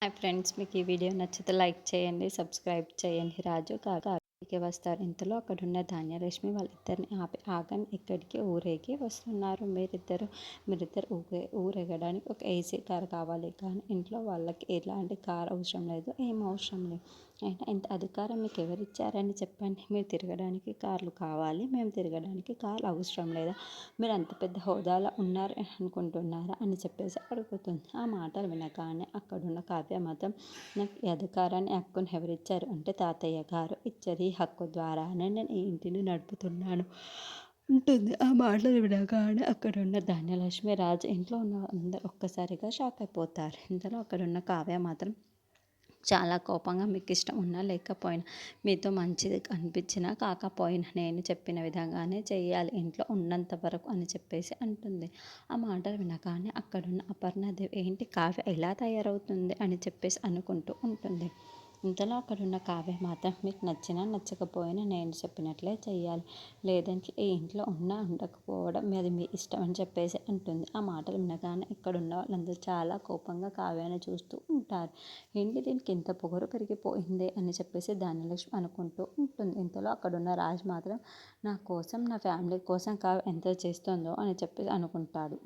Hi friends, మీకు ఈ video నచ్చితే లైక్ చేయండి, సబ్స్క్రైబ్ చేయండి. రాజు కాకి వస్తారు. ఇంతలో అక్కడున్న ధాన్యలక్ష్మి వాళ్ళిద్దరిని ఆపి, ఆగండి, ఇక్కడికి ఊరేగి వస్తున్నారు. మీరిద్దరు ఊరేగడానికి ఒక ఏసీ కార్ కావాలి, కానీ ఇంట్లో వాళ్ళకి ఎలాంటి కార్ అవసరం లేదు, ఏం అవసరం లేదు. అయినా ఇంత అధికారం మీకు ఎవరిచ్చారని చెప్పండి. మీరు తిరగడానికి కార్లు కావాలి, మేము తిరగడానికి కార్లు అవసరం లేదా? మీరు అంత పెద్ద హోదాలో ఉన్నారు అనుకుంటున్నారా అని చెప్పేసి అడుగుతుంది. ఆ మాటలు వినగానే అక్కడున్న కావ్య మాత్రం, నాకు ఈ అధికారాన్ని, హక్కుని ఎవరిచ్చారు అంటే తాతయ్య గారు ఇచ్చారు. ఈ హక్కు ద్వారానే నేను ఈ ఇంటిని నడుపుతున్నాను ఉంటుంది. ఆ మాటలు వినగానే అక్కడున్న ధాన్యలక్ష్మి, రాజు, ఇంట్లో ఉన్న అందరు ఒక్కసారిగా షాక్ అయిపోతారు. ఇంతలో అక్కడున్న కావ్య మాత్రం చాలా కోపంగా, మీకు ఇష్టం ఉన్నా లేకపోయినా, మీతో మంచిది అనిపించినా కాకపోయినా నేను చెప్పిన విధంగానే చెయ్యాలి ఇంట్లో ఉన్నంత వరకు అని చెప్పేసి అంటుంది. ఆ మాటలు వినగానే అక్కడున్న అపర్ణాదేవి, ఏంటి కావ్య ఎలా తయారవుతుంది అని చెప్పేసి అనుకుంటూ ఉంటుంది. ఇంతలో అక్కడున్న కావ్య మాత్రం, మీకు నచ్చినా నచ్చకపోయినా నేను చెప్పినట్లే చెయ్యాలి, లేదంటే ఈ ఇంట్లో ఉన్నా ఉండకపోవడం అది మీ ఇష్టం అని చెప్పేసి అంటుంది. ఆ మాటలు వినగానే ఇక్కడున్న వాళ్ళందరూ చాలా కోపంగా కావ్యాన్ని చూస్తూ ఉంటారు. ఏంటి దీనికి ఇంత పొగరు పెరిగిపోయింది అని చెప్పేసి ధాన్యలక్ష్మి అనుకుంటూ ఉంటుంది. ఇంతలో అక్కడున్న రాజు మాత్రం, నా కోసం, నా ఫ్యామిలీ కోసం కావ్య ఎంత చేస్తుందో అని చెప్పేసి అనుకుంటాడు.